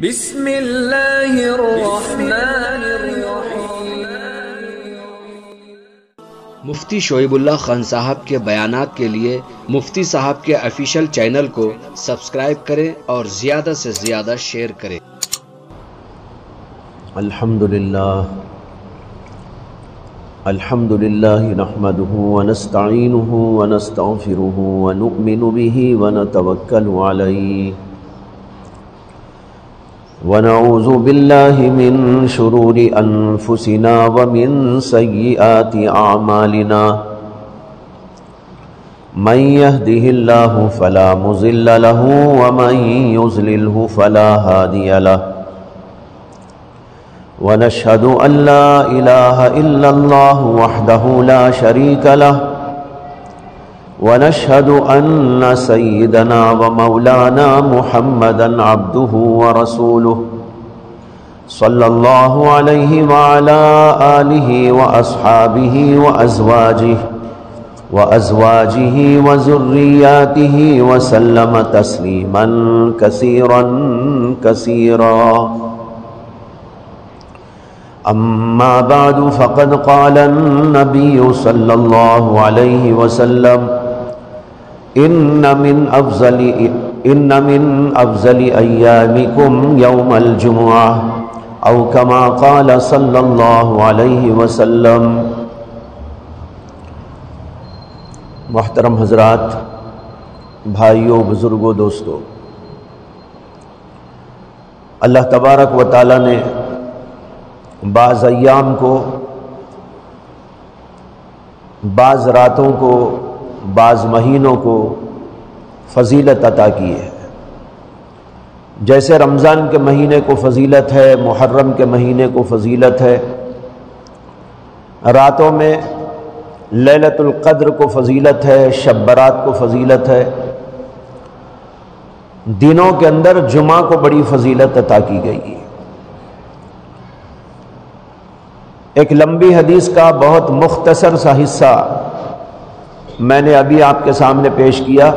بسم اللہ الرحمن الرحیم۔ مفتی شعیب اللہ خان صاحب کے بیانات کے لیے مفتی صاحب کے آفیشیل چینل کو سبسکرائب کریں اور زیادہ سے زیادہ شیئر کریں۔ الحمدللہ نحمده ونستعینه ونستغفره ونؤمن به ونتوکل علیہ ونعوذ باللہ من شرور انفسنا ومن سیئات اعمالنا من يهده الله فلا مضل له ومن يضلله فلا هادي له ونشهد أن لا إله إلا الله وحده لا شريك له ونشهد أن سيدنا ومولانا محمدا عبده ورسوله صلى الله عليه وعلى آله وأصحابه وأزواجه وذرياته وسلم تسليما كثيرا كثيرا أما بعد فقد قال النبي صلى الله عليه وسلم إن من أفضل أيامكم يوم الجمعة أو كما قال صلى الله عليه وسلم۔ محترم حضرات، بھائیوں، بزرگوں، دوستوں، اللہ تبارک و تعالی نے بعض ایام کو، بعض راتوں کو، بعض مہینوں کو فضیلت عطا کی ہے۔ جیسے رمضان کے مہینے کو فضیلت ہے، محرم کے مہینے کو فضیلت ہے، راتوں میں لیلۃ القدر کو فضیلت ہے، شب برات کو فضیلت ہے، دنوں کے اندر جمعہ کو بڑی فضیلت عطا کی گئی ہے۔ ایک لمبی حدیث کا بہت مختصر سا حصہ میں نے ابھی آپ کے سامنے پیش کیا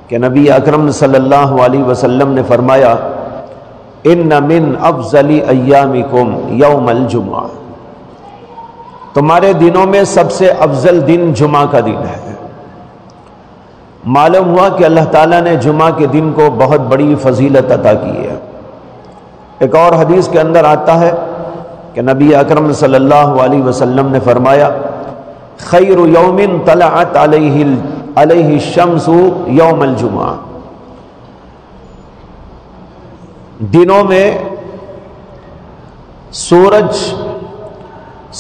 کہ نبی اکرم صلی اللہ علیہ وسلم نے فرمایا ان من افضل ایامکم یوم الجمعہ، تمہارے دنوں میں سب سے افضل دن جمعہ کا دن ہے۔ معلوم ہوا کہ اللہ تعالیٰ نے جمعہ کے دن کو بہت بڑی فضیلت عطا کی ہے۔ ایک اور حدیث کے اندر آتا ہے کہ نبی اکرم صلی اللہ علیہ وسلم نے فرمایا خیر یوم طلعت علیہ الشمس یوم الجمعہ، دنوں میں سورج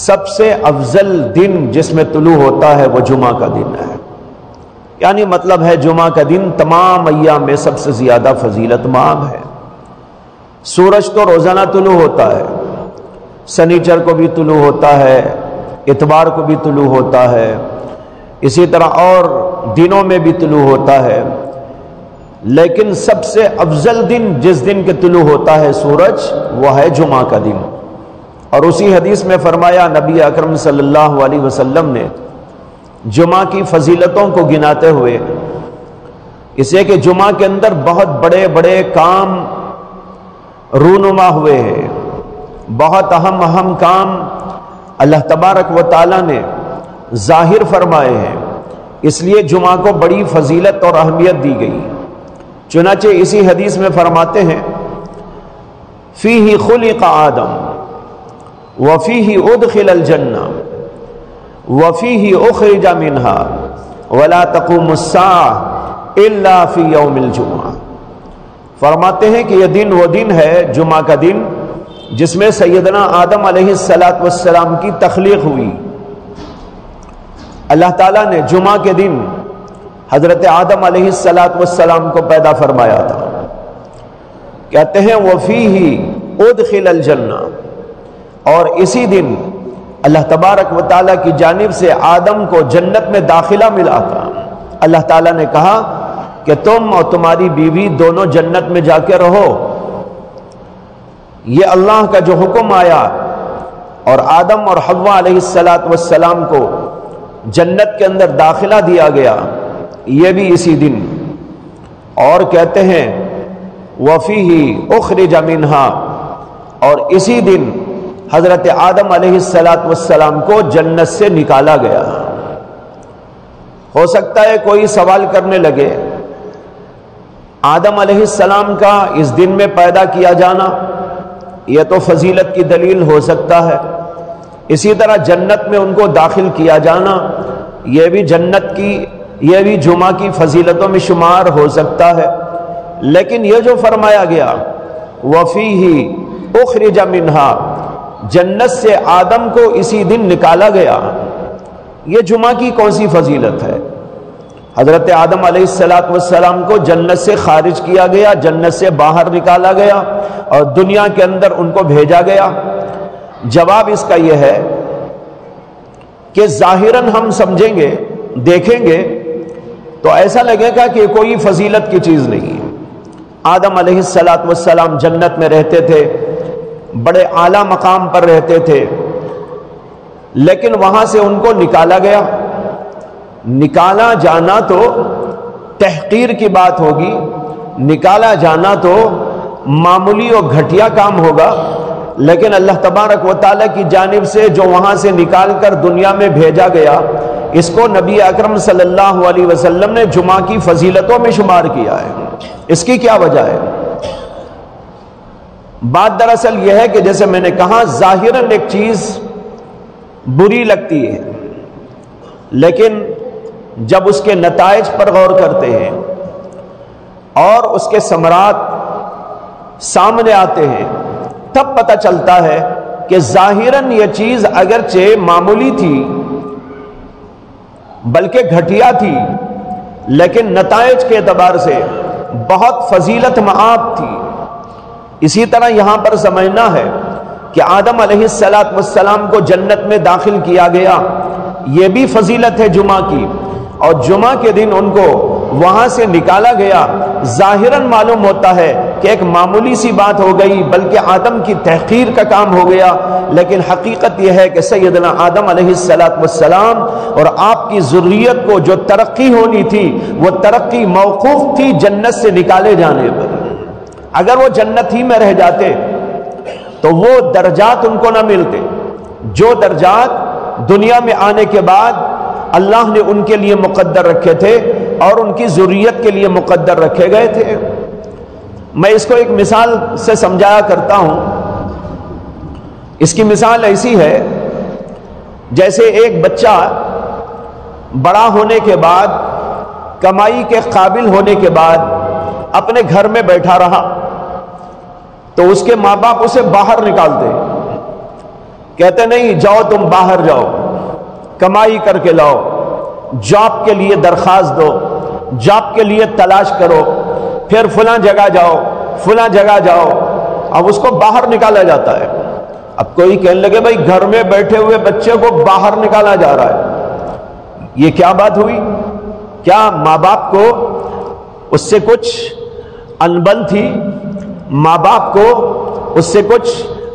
سب سے افضل دن جس میں طلوع ہوتا ہے وہ جمعہ کا دن ہے۔ یعنی مطلب ہے جمعہ کا دن تمام ایام میں سب سے زیادہ فضیلت مآب ہے۔ سورج تو روزانہ طلوع ہوتا ہے، سنیچر کو بھی طلوع ہوتا ہے، اتوار کو بھی طلوع ہوتا ہے، اسی طرح اور دنوں میں بھی طلوع ہوتا ہے، لیکن سب سے افضل دن جس دن کے طلوع ہوتا ہے سورج وہ ہے جمعہ کا دن۔ اور اسی حدیث میں فرمایا نبی اکرم صلی اللہ علیہ وسلم نے جمعہ کی فضیلتوں کو گناتے ہوئے اسے کہ جمعہ کے اندر بہت بڑے بڑے کام رونما ہوئے ہیں، بہت اہم کام اللہ تبارک و تعالی نے ظاہر فرمائے ہیں، اس لیے جمعہ کو بڑی فضیلت اور اہمیت دی گئی۔ چنانچہ اسی حدیث میں فرماتے ہیں فیہ خلق آدم وفیہ ادخل الجنہ وفیہ اخرج منہا ولا تقوم الساعہ الا فی یوم الجمعہ۔ فرماتے ہیں کہ یہ دن وہ دن ہے، جمعہ کا دن، جس میں سیدنا آدم علیہ السلام کی تخلیق ہوئی۔ اللہ تعالیٰ نے جمعہ کے دن حضرت آدم علیہ السلام کو پیدا فرمایا تھا۔ کہتے ہیں وَفِيهِ أُدْخِلَ الْجَنَّةِ، اور اسی دن اللہ تبارک و تعالیٰ کی جانب سے آدم کو جنت میں داخلہ ملا تھا۔ اللہ تعالیٰ نے کہا کہ تم اور تمہاری بیوی دونوں جنت میں جا کے رہو۔ یہ اللہ کا جو حکم آیا اور آدم اور حوا علیہ السلام کو جنت کے اندر داخلہ دیا گیا، یہ بھی اسی دن۔ اور کہتے ہیں وَفِيهِ أُخْرِجَ مِنْهَا، اور اسی دن حضرت آدم علیہ السلام کو جنت سے نکالا گیا۔ ہو سکتا ہے کوئی سوال کرنے لگے، آدم علیہ السلام کا اس دن میں پیدا کیا جانا یہ تو فضیلت کی دلیل ہو سکتا ہے، اسی طرح جنت میں ان کو داخل کیا جانا یہ بھی یہ بھی جمعہ کی فضیلتوں میں شمار ہو سکتا ہے، لیکن یہ جو فرمایا گیا وَفِيهِ أُخْرِجَ مِنْهَا، جنت سے آدم کو اسی دن نکالا گیا، یہ جمعہ کی کون سی فضیلت ہے؟ حضرت آدم علیہ السلام کو جنت سے خارج کیا گیا، جنت سے باہر نکالا گیا اور دنیا کے اندر ان کو بھیجا گیا۔ جواب اس کا یہ ہے کہ ظاہراً ہم سمجھیں گے، دیکھیں گے تو ایسا لگے گا کہ کوئی فضیلت کی چیز نہیں ہے۔ آدم علیہ السلام جنت میں رہتے تھے، بڑے اعلیٰ مقام پر رہتے تھے، لیکن وہاں سے ان کو نکالا گیا۔ نکالا جانا تو تحقیر کی بات ہوگی، نکالا جانا تو معمولی اور گھٹیا کام ہوگا، لیکن اللہ تبارک و تعالیٰ کی جانب سے جو وہاں سے نکال کر دنیا میں بھیجا گیا، اس کو نبی اکرم صلی اللہ علیہ وسلم نے جمعہ کی فضیلتوں میں شمار کیا ہے۔ اس کی کیا وجہ ہے؟ بات دراصل یہ ہے کہ جیسے میں نے کہا ظاہراً ایک چیز بری لگتی ہے، لیکن جب اس کے نتائج پر غور کرتے ہیں اور اس کے ثمرات سامنے آتے ہیں تب پتہ چلتا ہے کہ ظاہراً یہ چیز اگرچہ معمولی تھی بلکہ گھٹیا تھی، لیکن نتائج کے اعتبار سے بہت فضیلت مآب تھی۔ اسی طرح یہاں پر سمجھنا ہے کہ آدم علیہ السلام کو جنت میں داخل کیا گیا، یہ بھی فضیلت ہے جمعہ کی، اور جمعہ کے دن ان کو وہاں سے نکالا گیا۔ ظاہراً معلوم ہوتا ہے کہ ایک معمولی سی بات ہو گئی، بلکہ آدم کی تحقیر کا کام ہو گیا، لیکن حقیقت یہ ہے کہ سیدنا آدم علیہ السلام اور آپ کی ذریت کو جو ترقی ہونی تھی وہ ترقی موقوف تھی جنت سے نکالے جانے پر۔ اگر وہ جنت ہی میں رہ جاتے تو وہ درجات ان کو نہ ملتے جو درجات دنیا میں آنے کے بعد اللہ نے ان کے لیے مقدر رکھے تھے اور ان کی ذریت کے لیے مقدر رکھے گئے تھے۔ میں اس کو ایک مثال سے سمجھایا کرتا ہوں۔ اس کی مثال ایسی ہے جیسے ایک بچہ بڑا ہونے کے بعد، کمائی کے قابل ہونے کے بعد اپنے گھر میں بیٹھا رہا تو اس کے ماں باپ اسے باہر نکالتے، کہتے نہیں جاؤ تم باہر جاؤ، کمائی کر کے لاؤ، جاب کے لیے درخواست دو، جاب کے لیے تلاش کرو، پھر فلاں جگہ جاؤ، فلاں جگہ جاؤ۔ اب اس کو باہر نکالا جاتا ہے۔ اب کوئی کہنے لگے بھائی گھر میں بیٹھے ہوئے بچے کو باہر نکالا جا رہا ہے، یہ کیا بات ہوئی؟ کیا ماں باپ کو اس سے کچھ انبن تھی؟ ماں باپ کو اس سے کچھ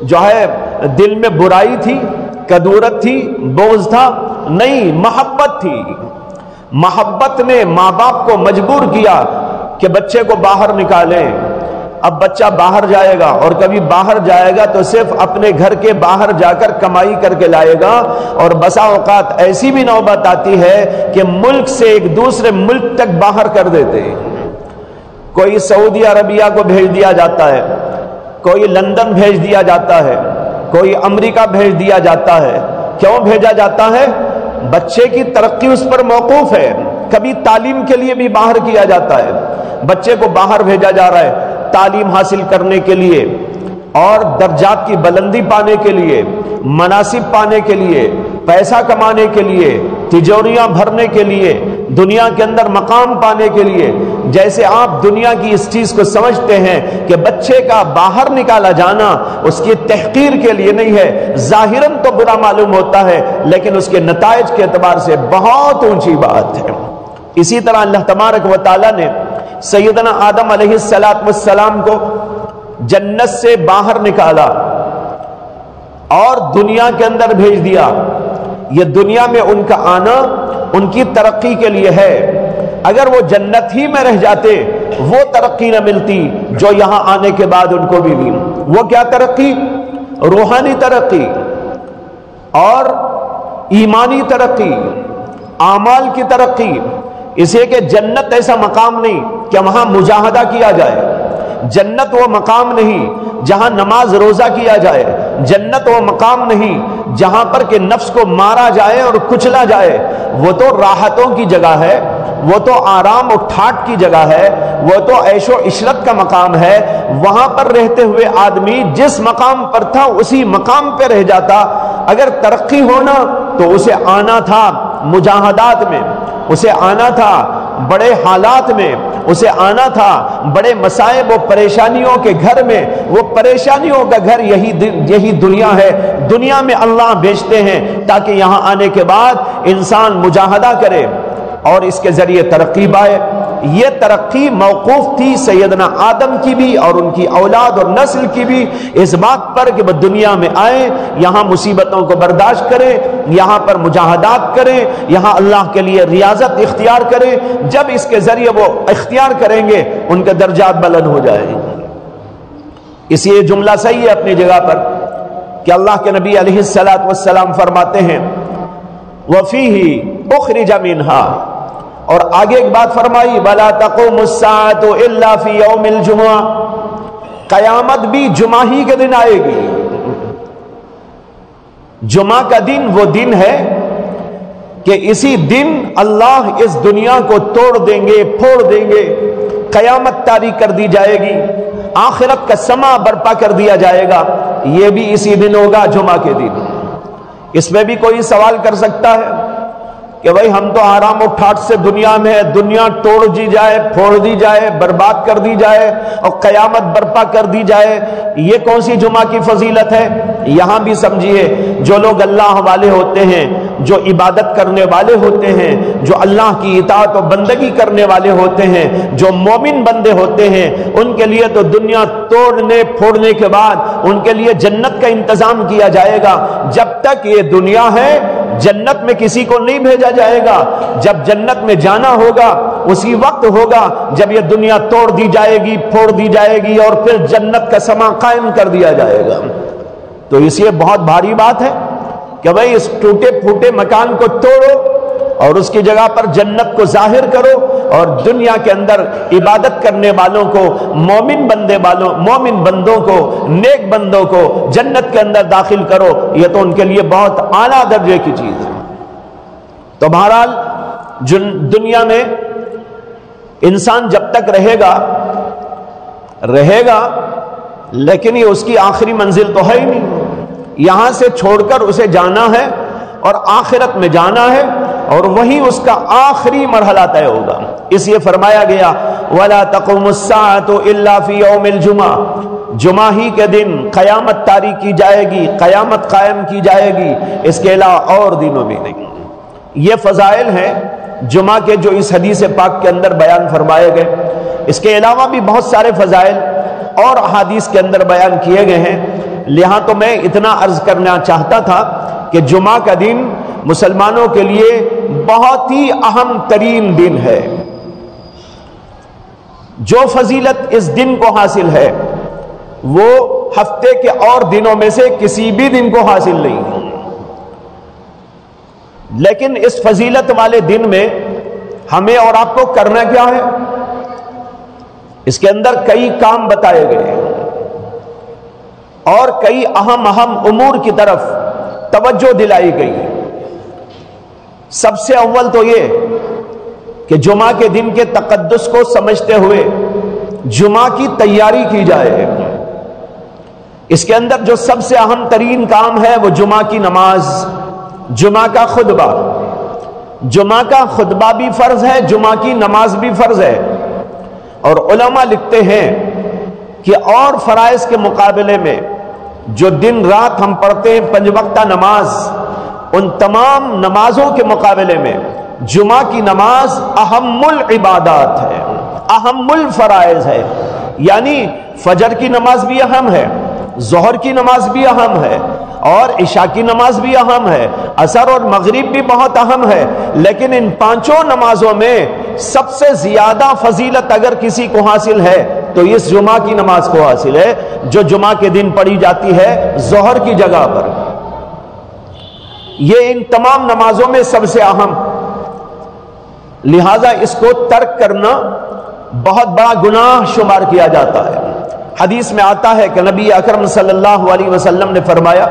جو ہے دل میں برائی تھی، کدورت تھی، بغض تھا؟ نہیں، محبت تھی۔ محبت نے ماں باپ کو مجبور کیا کہ بچے کو باہر نکالیں۔ اب بچہ باہر جائے گا، اور کبھی باہر جائے گا تو صرف اپنے گھر کے باہر جا کر کمائی کر کے لائے گا، اور بسا اوقات ایسی بھی نوبت آتی ہے کہ ملک سے ایک دوسرے ملک تک باہر کر دیتے ہیں۔ کوئی سعودی عربیہ کو بھیج دیا جاتا ہے، کوئی لندن بھیج دیا جاتا ہے، کوئی امریکہ بھیج دیا جاتا ہے۔ کیوں بھیجا جاتا ہے؟ بچے کی ترقی اس پر موقوف ہے۔ کبھی تعلیم کے لیے بھی باہر کیا جاتا ہے، بچے کو باہر بھیجا جا رہا ہے تعلیم حاصل کرنے کے لیے، اور درجات کی بلندی پانے کے لیے، مناصب پانے کے لیے، پیسہ کمانے کے لیے، تجوریاں بھرنے کے لیے، دنیا کے اندر مقام پانے کے لیے۔ جیسے آپ دنیا کی اس چیز کو سمجھتے ہیں کہ بچے کا باہر نکالا جانا اس کی تحقیر کے لیے نہیں ہے، ظاہراً تو برا معلوم ہوتا ہے لیکن اس کے نتائج کے اعتبار سے بہت اونچی بات ہے۔ اسی طرح اللہ تبارک و تعالیٰ نے سیدنا آدم علیہ السلام کو جنت سے باہر نکالا اور دنیا کے اندر بھیج دیا۔ یہ دنیا میں ان کا آنا ان کی ترقی کے لیے ہے۔ اگر وہ جنت ہی میں رہ جاتے وہ ترقی نہ ملتی جو یہاں آنے کے بعد ان کو بھی ملی۔ وہ کیا ترقی؟ روحانی ترقی اور ایمانی ترقی، اعمال کی ترقی۔ اسے کہ جنت ایسا مقام نہیں کہ وہاں مجاہدہ کیا جائے، جنت وہ مقام نہیں جہاں نماز روزہ کیا جائے، جنت وہ مقام نہیں جہاں پر کہ نفس کو مارا جائے اور کچلا جائے۔ وہ تو راحتوں کی جگہ ہے، وہ تو آرام و ٹھاٹ کی جگہ ہے، وہ تو عیش و عشرت کا مقام ہے۔ وہاں پر رہتے ہوئے آدمی جس مقام پر تھا اسی مقام پہ رہ جاتا۔ اگر ترقی ہونا تو اسے آنا تھا مجاہدات میں، اسے آنا تھا بڑے حالات میں، اسے آنا تھا بڑے مصائب و پریشانیوں کے گھر میں۔ وہ پریشانیوں کا گھر یہی دنیا ہے۔ دنیا میں اللہ بھیجتے ہیں تاکہ یہاں آنے کے بعد انسان مجاہدہ کرے اور اس کے ذریعے ترقی پائے۔ یہ ترقی موقوف تھی سیدنا آدم کی بھی اور ان کی اولاد اور نسل کی بھی اس بات پر کہ وہ دنیا میں آئیں، یہاں مصیبتوں کو برداشت کریں، یہاں پر مجاہدات کریں، یہاں اللہ کے لیے ریاضت اختیار کریں۔ جب اس کے ذریعے وہ اختیار کریں گے ان کے درجات بلند ہو جائیں گے۔ اس لیے جملہ صحیح ہے اپنی جگہ پر کہ اللہ کے نبی علیہ الصلوۃ والسلام فرماتے ہیں وَفِيهِ أُخْرِجَ مِنْهَا، اور آگے ایک بات فرمائی وَلَا تَقُومُ السَّاعَةُ إِلَّا فِي يَوْمِ الْجُمُعَةِ، قیامت بھی جمعہ ہی کے دن آئے گی۔ جمعہ کا دن وہ دن ہے کہ اسی دن اللہ اس دنیا کو توڑ دیں گے، پھوڑ دیں گے، قیامت طاری کر دی جائے گی، آخرت کا سما برپا کر دیا جائے گا۔ یہ بھی اسی دن ہوگا، جمعہ کے دن۔ اس میں بھی کوئی سوال کر سکتا ہے کہ بھائی ہم تو آرام و ٹھاٹ سے دنیا میں ہے، دنیا توڑ دی جائے، پھوڑ دی جائے، برباد کر دی جائے اور قیامت برپا کر دی جائے، یہ کون سی جمعہ کی فضیلت ہے؟ یہاں بھی سمجھیے، جو لوگ اللہ والے ہوتے ہیں، جو عبادت کرنے والے ہوتے ہیں، جو اللہ کی اطاعت و بندگی کرنے والے ہوتے ہیں، جو مومن بندے ہوتے ہیں، ان کے لیے تو دنیا توڑنے پھوڑنے کے بعد ان کے لیے جنت کا انتظام کیا جائے گا۔ جب تک یہ دنیا ہے جنت میں کسی کو نہیں بھیجا جائے گا۔ جب جنت میں جانا ہوگا اسی وقت ہوگا جب یہ دنیا توڑ دی جائے گی، پھوڑ دی جائے گی اور پھر جنت کا سما قائم کر دیا جائے گا۔ تو اس لیے بہت بھاری بات ہے کہ بھائی اس ٹوٹے پھوٹے مکان کو توڑو اور اس کی جگہ پر جنت کو ظاہر کرو اور دنیا کے اندر عبادت کرنے والوں کو، مومن بندوں کو، نیک بندوں کو جنت کے اندر داخل کرو۔ یہ تو ان کے لیے بہت اعلیٰ درجے کی چیز ہے۔ تو بہرحال دنیا میں انسان جب تک رہے گا لیکن یہ اس کی آخری منزل تو ہے ہی نہیں۔ یہاں سے چھوڑ کر اسے جانا ہے اور آخرت میں جانا ہے اور وہیں اس کا آخری مرحلہ طے ہوگا۔ اس لیے فرمایا گیا وَلَا تَقُومُ السَّاعَةُ إِلَّا فِي يَوْمِ الْجُمَعَةِ، جمعہ ہی کے دن قیامت طاری کی جائے گی، قیامت قائم کی جائے گی، اس کے علاوہ اور دنوں میں نہیں۔ یہ فضائل ہیں جمعہ کے جو اس حدیث پاک کے اندر بیان فرمائے گئے۔ اس کے علاوہ بھی بہت سارے فضائل اور احادیث کے اندر بیان کیے گئے ہیں، لہٰذا تو میں اتنا عرض کرنا چاہتا تھا کہ جمعہ کا دن مسلمانوں کے لیے بہت ہی اہم ترین دن ہے۔ جو فضیلت اس دن کو حاصل ہے وہ ہفتے کے اور دنوں میں سے کسی بھی دن کو حاصل نہیں ہے۔ لیکن اس فضیلت والے دن میں ہمیں اور آپ کو کرنا کیا ہے؟ اس کے اندر کئی کام بتائے گئے اور کئی اہم امور کی طرف توجہ دلائی گئی۔ سب سے اول تو یہ کہ جمعہ کے دن کے تقدس کو سمجھتے ہوئے جمعہ کی تیاری کی جائے۔ اس کے اندر جو سب سے اہم ترین کام ہے وہ جمعہ کی نماز، جمعہ کا خطبہ۔ جمعہ کا خطبہ بھی فرض ہے، جمعہ کی نماز بھی فرض ہے۔ اور علماء لکھتے ہیں کہ اور فرائض کے مقابلے میں جو دن رات ہم پڑھتے ہیں 5 وقتہ نماز، ان تمام نمازوں کے مقابلے میں جمعہ کی نماز اہم العبادات ہے، اہم الفرائض ہے۔ یعنی فجر کی نماز بھی اہم ہے، ظہر کی نماز بھی اہم ہے، اور عشاء کی نماز بھی اہم ہے، عصر اور مغرب بھی بہت اہم ہے، لیکن ان پانچوں نمازوں میں سب سے زیادہ فضیلت اگر کسی کو حاصل ہے تو اس جمعہ کی نماز کو حاصل ہے، جو جمعہ کے دن پڑھی جاتی ہے ظہر کی جگہ پر۔ یہ ان تمام نمازوں میں سب سے اہم، لہذا اس کو ترک کرنا بہت بڑا گناہ شمار کیا جاتا ہے۔ حدیث میں آتا ہے کہ نبی اکرم صلی اللہ علیہ وسلم نے فرمایا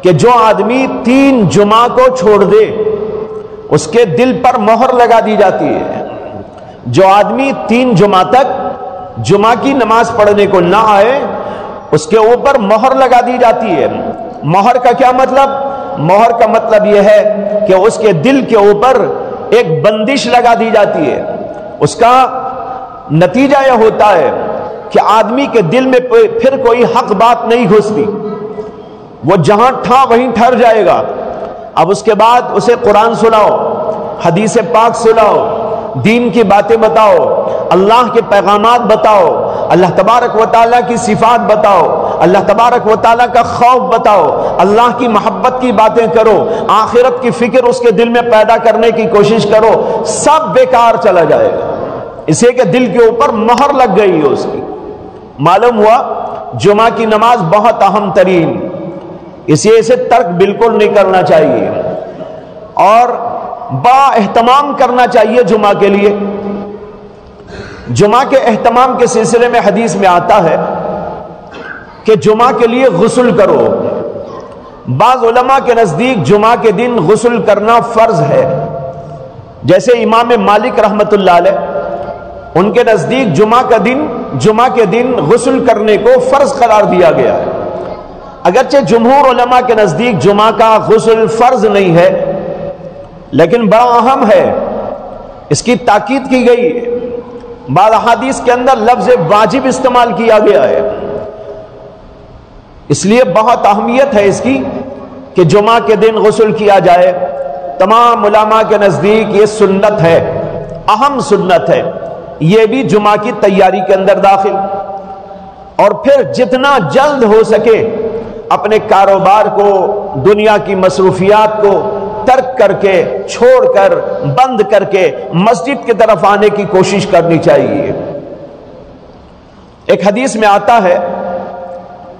کہ جو آدمی 3 جمعہ کو چھوڑ دے اس کے دل پر مہر لگا دی جاتی ہے۔ جو آدمی 3 جمعہ تک جمعہ کی نماز پڑھنے کو نہ آئے اس کے اوپر مہر لگا دی جاتی ہے۔ مہر کا کیا مطلب؟ مہر کا مطلب یہ ہے کہ اس کے دل کے اوپر ایک بندش لگا دی جاتی ہے۔ اس کا نتیجہ یہ ہوتا ہے کہ آدمی کے دل میں پھر کوئی حق بات نہیں گھستی، وہ جہاں تھا وہیں ٹھہر جائے گا۔ اب اس کے بعد اسے قرآن سناؤ، حدیث پاک سناؤ، دین کی باتیں بتاؤ، اللہ کے پیغامات بتاؤ، اللہ تبارک و تعالیٰ کی صفات بتاؤ، اللہ تبارک و تعالیٰ کا خوف بتاؤ، اللہ کی محبت کی باتیں کرو، آخرت کی فکر اس کے دل میں پیدا کرنے کی کوشش کرو، سب بیکار چلا جائے گا، اسے کہ دل کے اوپر مہر لگ گئی ہے اس کی۔ معلوم ہوا جمعہ کی نماز بہت اہم ترین، اسے ترک بالکل نہیں کرنا چاہیے اور با اہتمام کرنا چاہیے جمعہ کے لیے۔ جمعہ کے اہتمام کے سلسلے میں حدیث میں آتا ہے کہ جمعہ کے لیے غسل کرو۔ بعض علماء کے نزدیک جمعہ کے دن غسل کرنا فرض ہے، جیسے امام مالک رحمت اللہ علیہ، ان کے نزدیک جمعہ کے دن غسل کرنے کو فرض قرار دیا گیا ہے۔ اگرچہ جمہور علماء کے نزدیک جمعہ کا غسل فرض نہیں ہے، لیکن بڑا اہم ہے، اس کی تاکید کی گئی ہے۔ بعض احادیث کے اندر لفظ واجب استعمال کیا گیا ہے، اس لیے بہت اہمیت ہے اس کی کہ جمعہ کے دن غسل کیا جائے۔ تمام علماء کے نزدیک یہ سنت ہے، اہم سنت ہے، یہ بھی جمعہ کی تیاری کے اندر داخل۔ اور پھر جتنا جلد ہو سکے اپنے کاروبار کو، دنیا کی مصروفیات کو ترک کر کے، چھوڑ کر، بند کر کے مسجد کی طرف آنے کی کوشش کرنی چاہیے۔ ایک حدیث میں آتا ہے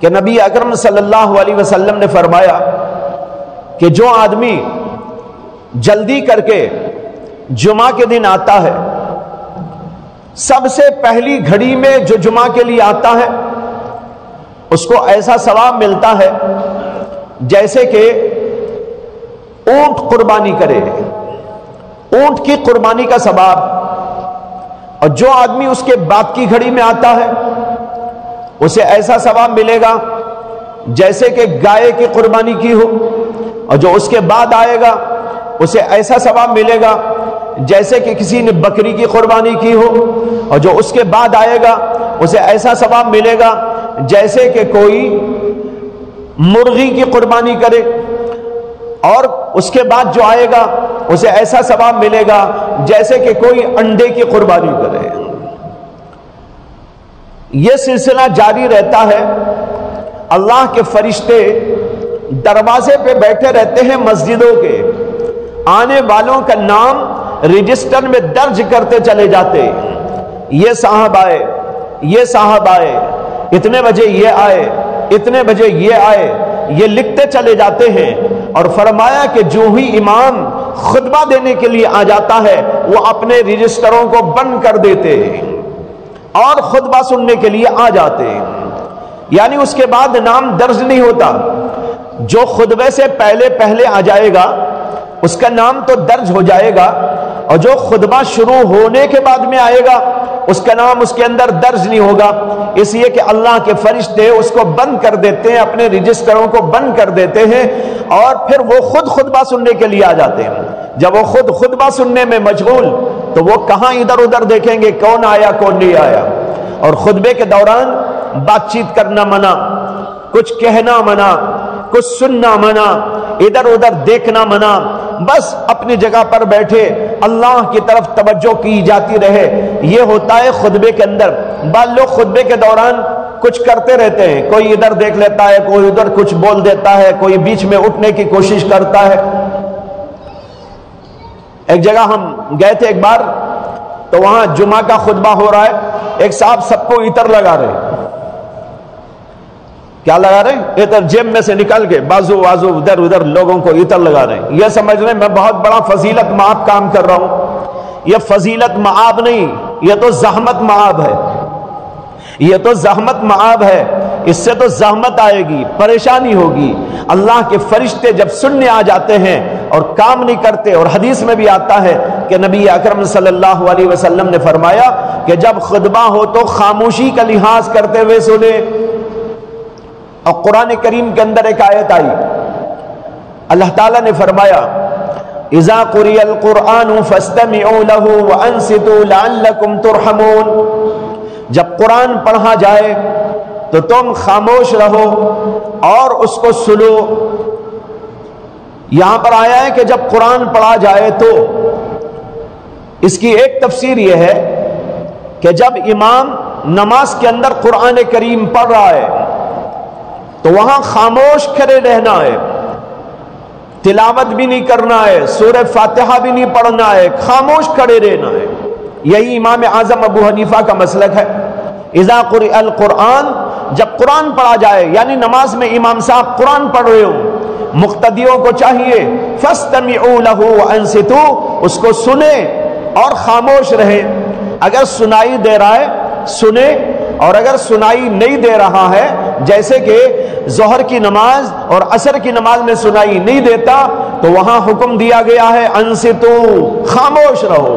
کہ نبی اکرم صلی اللہ علیہ وسلم نے فرمایا کہ جو آدمی جلدی کر کے جمعہ کے دن آتا ہے، سب سے پہلی گھڑی میں جو جمعہ کے لیے آتا ہے اس کو ایسا ثواب ملتا ہے جیسے کہ اونٹ قربانی کرے، اونٹ کی قربانی کا ثواب۔ اور جو آدمی اس کے بعد کی گھڑی میں آتا ہے اسے ایسا ثواب ملے گا جیسے کہ گائے کی قربانی کی ہو، اور جو اس کے بعد آئے گا اسے ایسا ثواب ملے گا جیسے کہ کسی نے بکری کی قربانی کی ہو، اور جو اس کے بعد آئے گا اسے ایسا ثواب ملے گا جیسے کہ کوئی مرغی کی قربانی کرے، اور اس کے بعد جو آئے گا اسے ایسا ثواب ملے گا جیسے کہ کوئی انڈے کی قربانی کرے۔ یہ سلسلہ جاری رہتا ہے۔ اللہ کے فرشتے دروازے پہ بیٹھے رہتے ہیں مسجدوں کے، آنے والوں کا نام رجسٹر میں درج کرتے چلے جاتے، یہ صاحب آئے، یہ صاحب آئے، اتنے بجے یہ آئے، اتنے بجے یہ آئے، یہ لکھتے چلے جاتے ہیں۔ اور فرمایا کہ جو ہی امام خطبہ دینے کے لیے آ جاتا ہے وہ اپنے رجسٹروں کو بند کر دیتے ہیں اور خطبہ سننے کے لیے آ جاتے ہیں، یعنی اس کے بعد نام درج نہیں ہوتا۔ جو خطبے سے پہلے آ جائے گا اس کا نام تو درج ہو جائے گا، اور جو خطبہ شروع ہونے کے بعد میں آئے گا اس کا نام اس کے اندر درج نہیں ہوگا، اس لیے کہ اللہ کے فرشتے اس کو بند کر دیتے ہیں، اپنے رجسٹروں کو بند کر دیتے ہیں، اور پھر وہ خود خطبہ سننے کے لیے آ جاتے ہیں۔ جب وہ خود خطبہ سننے میں مشغول تو وہ کہاں ادھر ادھر دیکھیں گے کون آیا کون نہیں آیا۔ اور خطبے کے دوران بات چیت کرنا منع، کچھ کہنا منع، کچھ سننا منع، ادھر ادھر دیکھنا منع، بس اپنی جگہ پر بیٹھے اللہ کی طرف توجہ کی جاتی رہے، یہ ہوتا ہے خطبے کے اندر۔ بعض لوگ خطبے کے دوران کچھ کرتے رہتے ہیں، کوئی ادھر دیکھ لیتا ہے، کوئی ادھر کچھ بول دیتا ہے، کوئی بیچ میں اٹھنے کی کوشش کرتا ہے۔ ایک جگہ ہم گئے تھے ایک بار، تو وہاں جمعہ کا خطبہ ہو رہا ہے، ایک صاحب سب کو عطر لگا رہے ہیں۔ کیا لگا رہے ہیں؟ عطر، جیب میں سے نکل کے بازو ادھر ادھر لوگوں کو عطر لگا رہے ہیں۔ یہ سمجھ رہے ہیں میں بہت بڑا فضیلت مآب کام کر رہا ہوں۔ یہ فضیلت مآب نہیں، یہ تو زحمت مآب ہے، یہ تو زحمت مآب ہے۔ اس سے تو زحمت آئے گی، پریشانی ہوگی۔ اللہ کے فرشتے جب سننے آ جاتے ہیں اور کام نہیں کرتے، اور حدیث میں بھی آتا ہے کہ نبی اکرم صلی اللہ علیہ وسلم نے فرمایا کہ جب خطبہ ہو تو خاموشی کا لحاظ کرتے ہوئے سنے۔ اور قرآن کریم کے اندر ایک آیت آئی، اللہ تعالیٰ نے فرمایا اذا قرئ القرآن فاستمعوا له وانصتوا لعلكم ترحمون، جب قرآن پڑھا جائے تو تم خاموش رہو اور اس کو سنو۔ یہاں پر آیا ہے کہ جب قرآن پڑھا جائے تو، اس کی ایک تفسیر یہ ہے کہ جب امام نماز کے اندر قرآن کریم پڑھ رہا ہے تو وہاں خاموش کھڑے رہنا ہے، تلاوت بھی نہیں کرنا ہے، سورہ فاتحہ بھی نہیں پڑھنا ہے، خاموش کھڑے رہنا ہے۔ یہی امام اعظم ابو حنیفہ کا مسلک ہے۔ اذا قرئ القرآن، جب قرآن پڑھا جائے، یعنی نماز میں امام صاحب قرآن پڑھ رہے ہوں، مقتدیوں کو چاہیے فاستمعوا له وانصتوا، اس کو سنیں اور خاموش رہیں۔ اگر سنائی دے رہا ہے سنیں، اور اگر سنائی نہیں دے رہا ہے، جیسے کہ ظہر کی نماز اور عصر کی نماز میں سنائی نہیں دیتا، تو وہاں حکم دیا گیا ہے انصتوا، خاموش رہو۔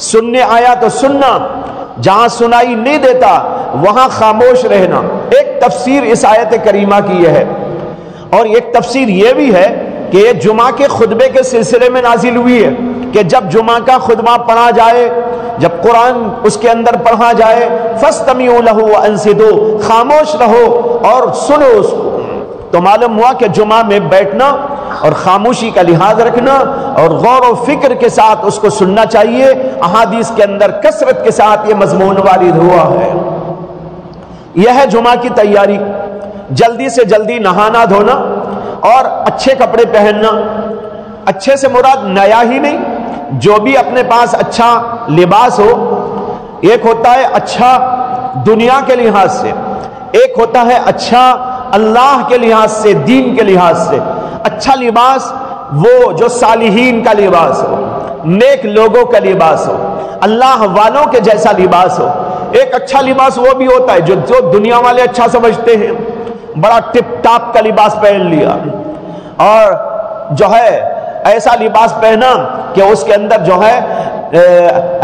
سننے آیا تو سننا، جہاں سنائی نہیں دیتا وہاں خاموش رہنا۔ ایک تفسیر اس آیت کریمہ کی یہ ہے، اور ایک تفسیر یہ بھی ہے کہ یہ جمعہ کے خطبے کے سلسلے میں نازل ہوئی ہے کہ جب جمعہ کا خطبہ پڑھا جائے، جب قرآن اس کے اندر پڑھا جائے، فاستمعوا له وانصتوا، خاموش رہو اور سنو اس کو۔ تو معلوم ہوا کہ جمعہ میں بیٹھنا اور خاموشی کا لحاظ رکھنا اور غور و فکر کے ساتھ اس کو سننا چاہیے۔ احادیث کے اندر کثرت کے ساتھ یہ مضمون وارد ہوا ہے۔ یہ ہے جمعہ کی تیاری، جلدی سے جلدی نہانا دھونا اور اچھے کپڑے پہننا۔ اچھے سے مراد نیا ہی نہیں، جو بھی اپنے پاس اچھا لباس ہو۔ ایک ہوتا ہے اچھا دنیا کے لحاظ سے، ایک ہوتا ہے اچھا اللہ کے لحاظ سے، دین کے لحاظ سے۔ اچھا لباس وہ جو صالحین کا لباس ہو، نیک لوگوں کا لباس ہو، اللہ والوں کے جیسا لباس ہو۔ ایک اچھا لباس وہ بھی ہوتا ہے جو دنیا والے اچھا سمجھتے ہیں، بڑا ٹپ ٹاپ کا لباس پہن لیا، اور جو ہے ایسا لباس پہنا کہ اس کے اندر جو ہے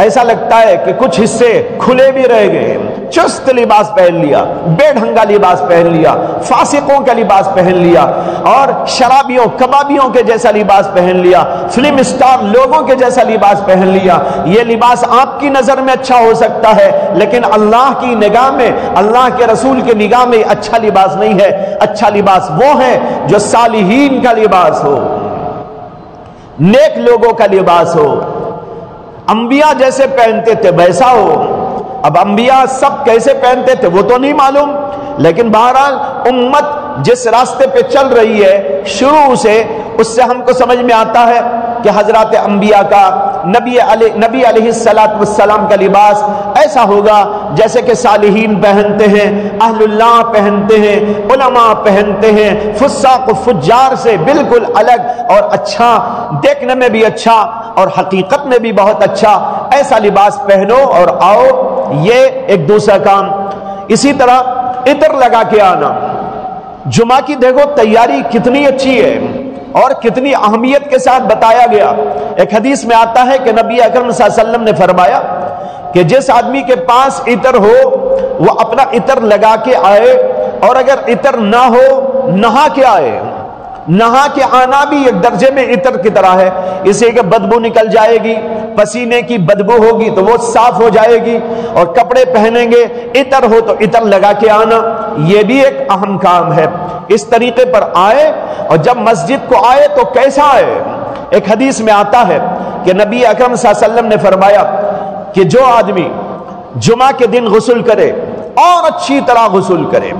ایسا لگتا ہے کہ کچھ حصے کھلے بھی رہ گئے۔ چست لباس پہن لیا، بے ڈھنگا لباس پہن لیا، فاسقوں کا لباس پہن لیا، اور شرابیوں کبابیوں کے جیسا لباس پہن لیا، فلم اسٹار لوگوں کے جیسا لباس پہن لیا۔ یہ لباس آپ کی نظر میں اچھا ہو سکتا ہے، لیکن اللہ کی نگاہ میں، اللہ کے رسول کی نگاہ میں اچھا لباس نہیں ہے۔ اچھا لباس وہ ہے جو صالحین کا لباس ہو، نیک لوگوں کا لباس ہو، انبیاء جیسے پہنتے تھے ویسا ہو۔ اب انبیاء سب کیسے پہنتے تھے وہ تو نہیں معلوم، لیکن بہرحال امت جس راستے پہ چل رہی ہے شروع سے، اس سے ہم کو سمجھ میں آتا ہے کہ حضرات انبیاء کا، نبی علیہ السلام کا لباس ایسا ہوگا جیسے کہ صالحین پہنتے ہیں، اہل اللہ پہنتے ہیں، علماء پہنتے ہیں، فساق و فجار سے بالکل الگ اور اچھا، دیکھنے میں بھی اچھا اور حقیقت میں بھی بہت اچھا ایسا لباس پہنو اور آؤ۔ یہ ایک دوسرا کام۔ اسی طرح عطر لگا کے آنا۔ جمعہ کی دیکھو تیاری کتنی اچھی ہے اور کتنی اہمیت کے ساتھ بتایا گیا۔ ایک حدیث میں آتا ہے کہ نبی اکرم صلی اللہ علیہ وسلم نے فرمایا کہ جس آدمی کے پاس عطر ہو وہ اپنا عطر لگا کے آئے، اور اگر عطر نہ ہو نہا کے آئے۔ نہا کے آنا بھی ایک درجے میں عطر کی طرح ہے، اسے کہ بدبو نکل جائے گی، پسینے کی بدبو ہوگی تو وہ صاف ہو جائے گی، اور کپڑے پہنیں گے عطر ہو تو عطر لگا کے آنا، یہ بھی ایک اہم کام ہے۔ اس طریقے پر آئے، اور جب مسجد کو آئے تو کیسا آئے؟ ایک حدیث میں آتا ہے کہ نبی اکرم صلی اللہ علیہ وسلم نے فرمایا کہ جو آدمی جمعہ کے دن غسل کرے اور اچھی طرح غسل کرے.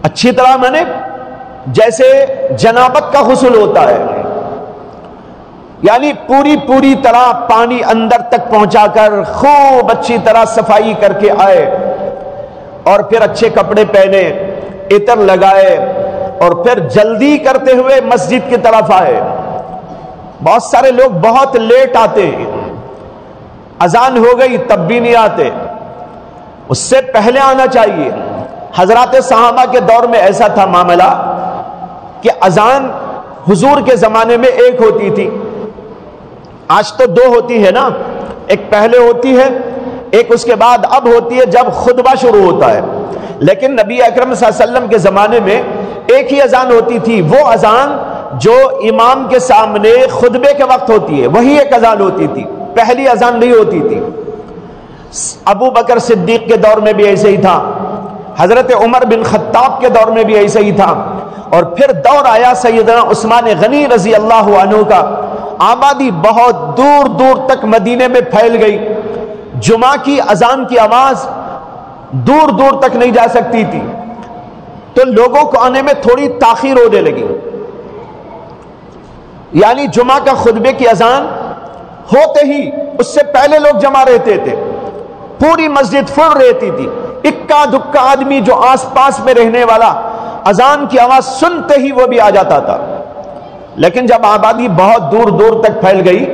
اچھی طرح میں نے جیسے جنابت کا غسل ہوتا ہے، یعنی پوری طرح پانی اندر تک پہنچا کر خوب اچھی طرح صفائی کر کے آئے، اور پھر اچھے کپڑے پہنے، عطر لگائے، اور پھر جلدی کرتے ہوئے مسجد کی طرف آئے. بہت سارے لوگ بہت لیٹ آتے ہیں، اذان ہو گئی تب بھی نہیں آتے، اس سے پہلے آنا چاہیے. حضرات صحابہ کے دور میں ایسا تھا معاملہ کہ اذان حضور کے زمانے میں ایک ہوتی تھی، آج تو دو ہوتی ہے نا، ایک پہلے ہوتی ہے، ایک اس کے بعد اب ہوتی ہے جب خطبہ شروع ہوتا ہے. لیکن نبی اکرم صلی اللہ علیہ وسلم کے زمانے میں ایک ہی اذان ہوتی تھی، وہ اذان جو امام کے سامنے خطبے کے وقت ہوتی ہے وہی ایک اذان ہوتی تھی، پہلی اذان نہیں ہوتی تھی. ابو بکر صدیق کے دور میں بھی ایسے ہی تھا، حضرت عمر بن خطاب کے دور میں بھی ایسے ہی تھا، اور پھر دور آیا سیدنا عثمان غنی رضی اللہ عنہ کا. آبادی بہت دور دور تک مدینے میں پھیل گئی، جمعہ کی اذان کی آواز دور دور تک نہیں جا سکتی تھی، تو لوگوں کو آنے میں تھوڑی تاخیر ہونے لگی. یعنی جمعہ کا خطبے کی اذان ہوتے ہی اس سے پہلے لوگ جمع رہتے تھے، پوری مسجد فل رہتی تھی، اکا دکا آدمی جو آس پاس میں رہنے والا اذان کی آواز سنتے ہی وہ بھی آ جاتا تھا. لیکن جب آبادی بہت دور دور تک پھیل گئی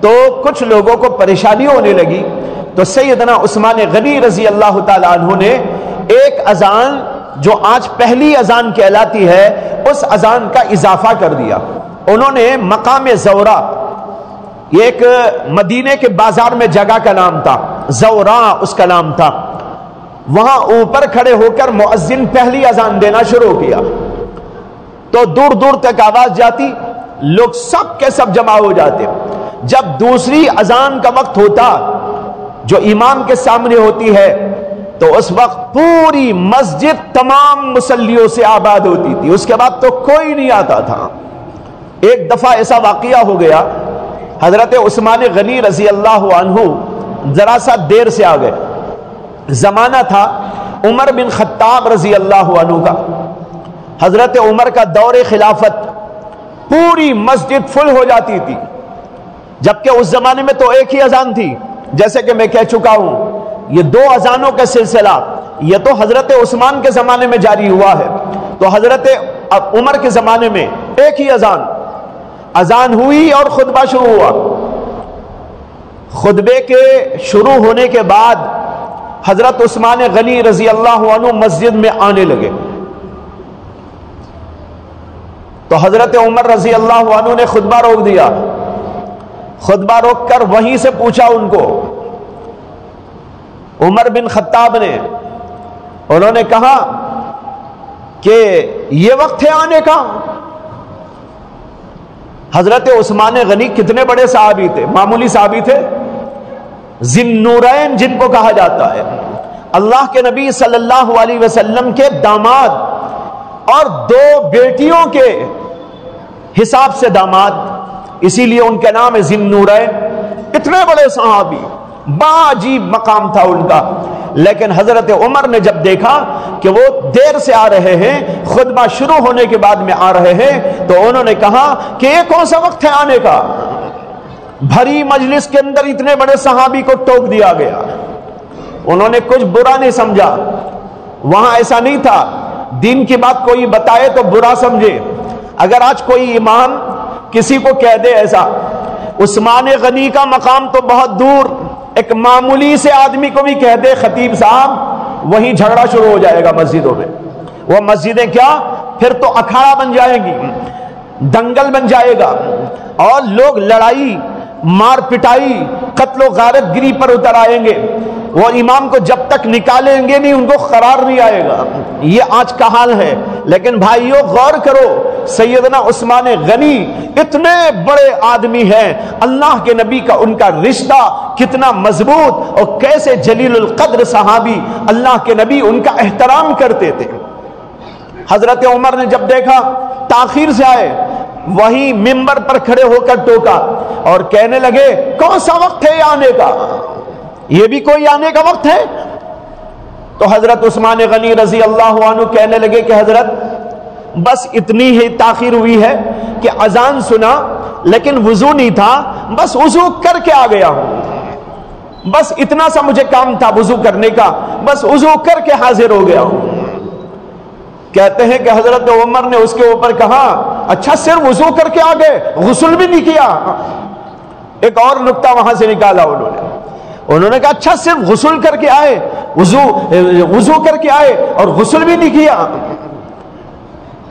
تو کچھ لوگوں کو پریشانی ہونے لگی، تو سیدنا عثمان غنی رضی اللہ تعالی عنہ نے ایک اذان جو آج پہلی اذان کہلاتی ہے اس اذان کا اضافہ کر دیا. انہوں نے مقام زورا، یہ ایک مدینے کے بازار میں جگہ کا نام تھا، زورا اس کا نام تھا، وہاں اوپر کھڑے ہو کر مؤذن پہلی اذان دینا شروع کیا. تو دور دور تک آواز جاتی، لوگ سب کے سب جمع ہو جاتے. جب دوسری اذان کا وقت ہوتا جو امام کے سامنے ہوتی ہے تو اس وقت پوری مسجد تمام مصلیوں سے آباد ہوتی تھی، اس کے بعد تو کوئی نہیں آتا تھا. ایک دفعہ ایسا واقعہ ہو گیا، حضرت عثمان غنی رضی اللہ عنہ ذرا سا دیر سے آ گئے. زمانہ تھا عمر بن خطاب رضی اللہ عنہ کا. حضرت عمر کا دور خلافت، پوری مسجد فل ہو جاتی تھی، جبکہ اس زمانے میں تو ایک ہی اذان تھی. جیسے کہ میں کہہ چکا ہوں، یہ دو اذانوں کا سلسلہ یہ تو حضرت عثمان کے زمانے میں جاری ہوا ہے، تو حضرت عمر کے زمانے میں ایک ہی اذان ہوئی اور خطبہ شروع ہوا. خطبے کے شروع ہونے کے بعد حضرت عثمان غنی رضی اللہ عنہ مسجد میں آنے لگے، تو حضرت عمر رضی اللہ عنہ نے خطبہ روک دیا. خطبہ روک کر وہیں سے پوچھا ان کو، عمر بن خطاب نے، انہوں نے کہا کہ یہ وقت ہے آنے کا. حضرت عثمان غنی کتنے بڑے صحابی تھے، معمولی صحابی تھے، ذی النورین جن کو کہا جاتا ہے، اللہ کے نبی صلی اللہ علیہ وسلم کے داماد اور دو بیٹیوں کے حساب سے داماد، اسی لیے ان کا نام ہے ذی النورین. اتنے بڑے صحابی، بڑا عجیب مقام تھا ان کا. لیکن حضرت عمر نے جب دیکھا کہ وہ دیر سے آ رہے ہیں، خطبہ شروع ہونے کے بعد میں آ رہے ہیں، تو انہوں نے کہا کہ یہ کون سا وقت ہے آنے کا. بھری مجلس کے اندر اتنے بڑے صحابی کو ٹوک دیا گیا. انہوں نے کچھ برا نہیں سمجھا، وہاں ایسا نہیں تھا دین کی بات کوئی بتائے تو برا سمجھے. اگر آج کوئی امام کسی کو کہہ دے ایسا، عثمان غنی کا مقام تو بہت دور، ایک معمولی سے آدمی کو بھی کہہ دے خطیب صاحب، وہیں جھگڑا شروع ہو جائے گا مسجدوں میں. وہ مسجدیں کیا پھر تو اکھاڑا بن جائیں گی، دنگل بن جائے گا، اور لوگ لڑائی، مار پٹائی، قتل و غارت گری پر اتر آئیں گے. وہ امام کو جب تک نکالیں گے نہیں ان کو قرار نہیں آئے گا. یہ آج کا حال ہے. لیکن بھائیو غور کرو، سیدنا عثمان غنی اتنے بڑے آدمی ہیں، اللہ کے نبی کا ان کا رشتہ کتنا مضبوط، اور کیسے جلیل القدر صحابی، اللہ کے نبی ان کا احترام کرتے تھے. حضرت عمر نے جب دیکھا تاخیر سے آئے، وہی ممبر پر کھڑے ہو کر ٹوکا اور کہنے لگے کون سا وقت ہے آنے کا، یہ بھی کوئی آنے کا وقت ہے؟ تو حضرت عثمان غنی رضی اللہ عنہ کہنے لگے کہ حضرت بس اتنی ہی تاخیر ہوئی ہے کہ اذان سنا لیکن وضو نہیں تھا، بس وضو کر کے آ گیا ہوں، بس اتنا سا مجھے کام تھا وضو کرنے کا، بس وضو کر کے حاضر ہو گیا ہوں۔ کہتے ہیں کہ حضرت عمر نے اس کے اوپر کہا اچھا صرف وضو کر کے آ گئے، غسل بھی نہیں کیا؟ ایک اور نقطہ وہاں سے نکالا انہوں نے کہا اچھا صرف غسل کر کے آئے، وضو کر کے آئے اور غسل بھی نہیں کیا؟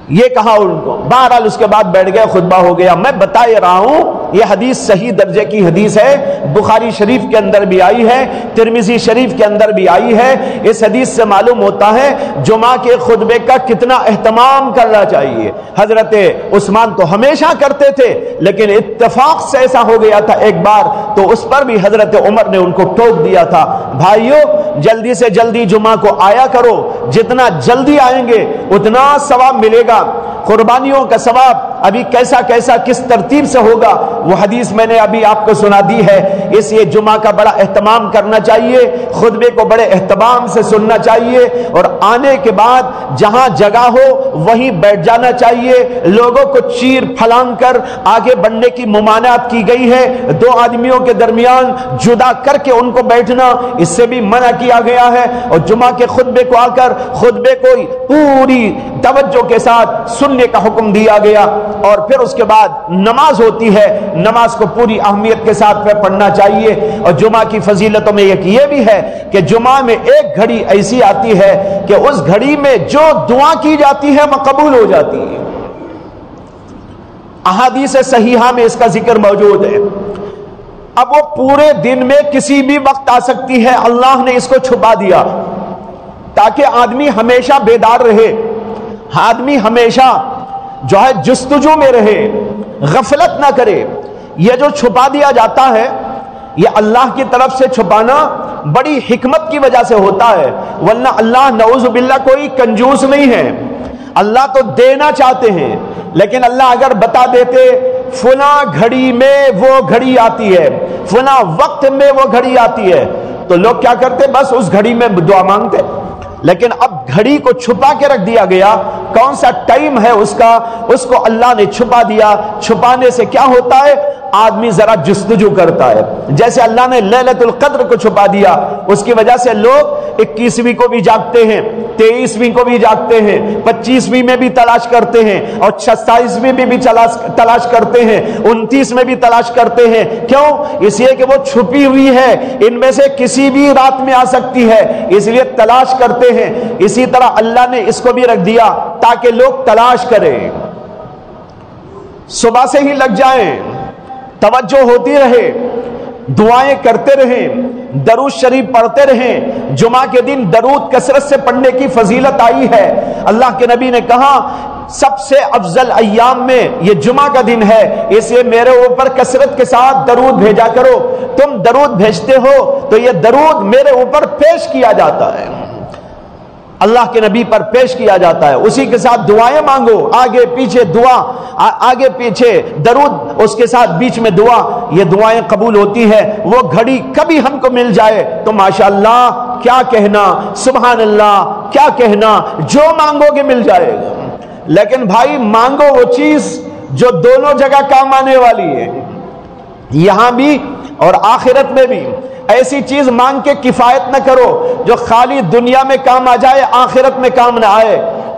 یہ کہا ان کو۔ بہرحال اس کے بعد بیٹھ گئے، خطبہ ہو گیا۔ میں بتا رہا ہوں یہ حدیث صحیح درجے کی حدیث ہے، بخاری شریف کے اندر بھی آئی ہے، ترمذی شریف کے اندر بھی آئی ہے۔ اس حدیث سے معلوم ہوتا ہے جمعہ کے خطبے کا کتنا اہتمام کرنا چاہیے۔ حضرت عثمان تو ہمیشہ کرتے تھے لیکن اتفاق سے ایسا ہو گیا تھا ایک بار، تو اس پر بھی حضرت عمر نے ان کو ٹوک دیا تھا، بھائیو جلدی سے جلدی جمعہ کو آیا کرو، جتنا جلدی آئیں گے اتنا ثواب ملے گا، قربانیوں کا ثواب ابھی کیسا کیسا کس ترتیب سے ہوگا وہ حدیث میں نے ابھی آپ کو سنا دی ہے۔ اس لیے جمعہ کا بڑا اہتمام کرنا چاہیے، خطبے کو بڑے اہتمام سے سننا چاہیے، اور آنے کے بعد جہاں جگہ ہو وہیں بیٹھ جانا چاہیے۔ لوگوں کو چیر پھلانگ کر آگے بڑھنے کی ممانعت کی گئی ہے، دو آدمیوں کے درمیان جدا کر کے ان کو بیٹھنا اس سے بھی منع کیا گیا ہے۔ اور جمعہ کے خطبے کو آ کر خطبے کو پوری توجہ کے ساتھ سننے کا حکم دیا گیا، اور پھر اس کے بعد نماز ہوتی ہے، نماز کو پوری اہمیت کے ساتھ پڑھنا چاہیے۔ اور جمعہ کی فضیلتوں میں ایک یہ بھی ہے کہ جمعہ میں ایک گھڑی ایسی آتی ہے کہ اس گھڑی میں جو دعا کی جاتی ہے وہ قبول ہو جاتی ہے۔ احادیث صحیحہ میں اس کا ذکر موجود ہے۔ اب وہ پورے دن میں کسی بھی وقت آ سکتی ہے، اللہ نے اس کو چھپا دیا تاکہ آدمی ہمیشہ بیدار رہے، آدمی ہمیشہ جو ہے جستجو میں رہے، غفلت نہ کرے۔ یہ جو چھپا دیا جاتا ہے یہ اللہ کی طرف سے چھپانا بڑی حکمت کی وجہ سے ہوتا ہے، ورنہ اللہ نعوذ باللہ کوئی کنجوس نہیں ہے، اللہ تو دینا چاہتے ہیں، لیکن اللہ اگر بتا دیتے فلاں گھڑی میں وہ گھڑی آتی ہے، فلاں وقت میں وہ گھڑی آتی ہے، تو لوگ کیا کرتے بس اس گھڑی میں دعا مانگتے۔ لیکن اب گھڑی کو چھپا کے رکھ دیا گیا، کون سا ٹائم ہے اس کا، اس کو اللہ نے چھپا دیا۔ چھپانے سے کیا ہوتا ہے، آدمی ذرا جستجو کرتا ہے۔ جیسے اللہ نے لیلۃ القدر کو چھپا دیا، اس کی وجہ سے لوگ 21ویں کو بھی جاگتے ہیں، 23ویں کو بھی جاگتے ہیں، 25ویں میں بھی تلاش کرتے ہیں، اور 27ویں میں بھی تلاش کرتے ہیں، 29 میں بھی تلاش کرتے ہیں۔ کیوں؟ اس لیے کہ وہ چھپی ہوئی ہے، ان میں سے کسی بھی رات میں آ سکتی ہے، اس لیے تلاش کرتے ہیں۔ اسی طرح اللہ نے اس کو بھی رکھ دیا تاکہ لوگ تلاش کریں، صبح سے ہی لگ جائیں، توجہ ہوتی رہے، دعائیں کرتے رہیں، درود شریف پڑھتے رہیں۔ جمعہ کے دن درود کثرت سے پڑھنے کی فضیلت آئی ہے۔ اللہ کے نبی نے کہا سب سے افضل ایام میں یہ جمعہ کا دن ہے، اس لیے میرے اوپر کثرت کے ساتھ درود بھیجا کرو۔ تم درود بھیجتے ہو تو یہ درود میرے اوپر پیش کیا جاتا ہے، اللہ کے نبی پر پیش کیا جاتا ہے، اسی کے ساتھ دعائیں مانگو، آگے پیچھے دعا، آگے پیچھے درود، اس کے ساتھ بیچ میں دعا، یہ دعائیں قبول ہوتی ہیں۔ وہ گھڑی کبھی ہم کو مل جائے تو ماشاءاللہ کیا کہنا، سبحان اللہ کیا کہنا، جو مانگو گے مل جائے گا۔ لیکن بھائی مانگو وہ چیز جو دونوں جگہ کام آنے والی ہے، یہاں بھی اور آخرت میں بھی۔ ایسی چیز مانگ کے کفایت نہ کرو جو خالی دنیا میں کام آ جائے آخرت میں کام نہ آئے۔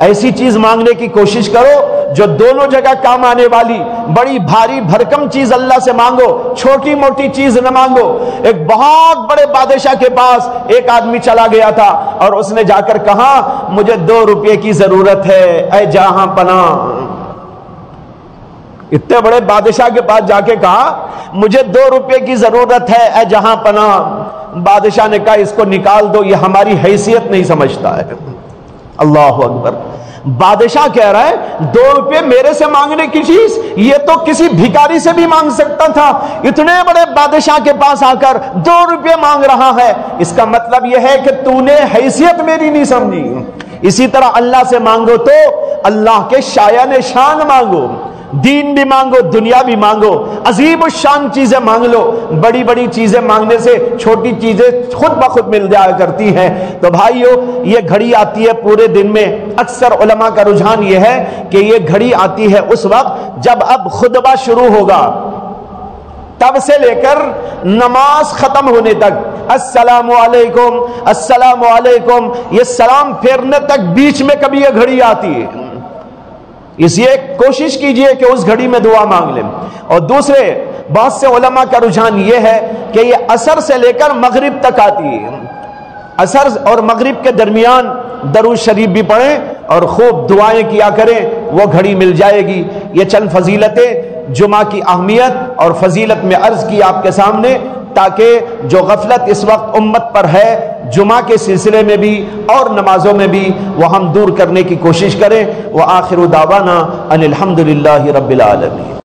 ایسی چیز مانگنے کی کوشش کرو جو دونوں جگہ کام آنے والی، بڑی بھاری بھرکم چیز اللہ سے مانگو، چھوٹی موٹی چیز نہ مانگو۔ ایک بہت بڑے بادشاہ کے پاس ایک آدمی چلا گیا تھا اور اس نے جا کر کہا مجھے 2 روپے کی ضرورت ہے اے جہاں پناہ۔ اتنے بڑے بادشاہ کے پاس جا کے کہا مجھے 2 روپے کی ضرورت ہے اے جہاں پناہ۔ بادشاہ نے کہا اس کو نکال دو، یہ ہماری حیثیت نہیں سمجھتا ہے۔ اللہ اکبر، بادشاہ کہہ رہا ہے 2 روپے میرے سے مانگنے کی چیز، یہ تو کسی بھکاری سے بھی مانگ سکتا تھا، اتنے بڑے بادشاہ کے پاس آ کر 2 روپے مانگ رہا ہے۔ اس کا مطلب یہ ہے کہ تو نے حیثیت میری نہیں سمجھی۔ اسی طرح اللہ سے مانگو تو اللہ کے شایان شان مانگو، دین بھی مانگو، دنیا بھی مانگو، عظیم الشان چیزیں مانگ لو، بڑی بڑی چیزیں مانگنے سے چھوٹی چیزیں خود بخود مل جایا کرتی ہیں۔ تو بھائیو، یہ گھڑی آتی ہے پورے دن میں، اکثر علماء کا رجحان یہ ہے کہ یہ گھڑی آتی ہے اس وقت جب اب خطبہ شروع ہوگا، تب سے لے کر نماز ختم ہونے تک، السلام علیکم السلام علیکم، یہ سلام پھیرنے تک بیچ میں کبھی یہ گھڑی آتی ہے۔ اس لیے کوشش کیجئے کہ اس گھڑی میں دعا مانگ لیں۔ اور دوسرے بہت سے علماء کا رجحان یہ ہے کہ یہ عصر سے لے کر مغرب تک آتی ہے، عصر اور مغرب کے درمیان درود شریف بھی پڑھیں اور خوب دعائیں کیا کریں، وہ گھڑی مل جائے گی۔ یہ چند فضیلتیں جمعہ کی اہمیت اور فضیلت میں عرض کی آپ کے سامنے، تاکہ جو غفلت اس وقت امت پر ہے جمعہ کے سلسلے میں بھی اور نمازوں میں بھی، وہ ہم دور کرنے کی کوشش کریں۔ وآخر دعوانا ان الحمدللہ رب العالمین۔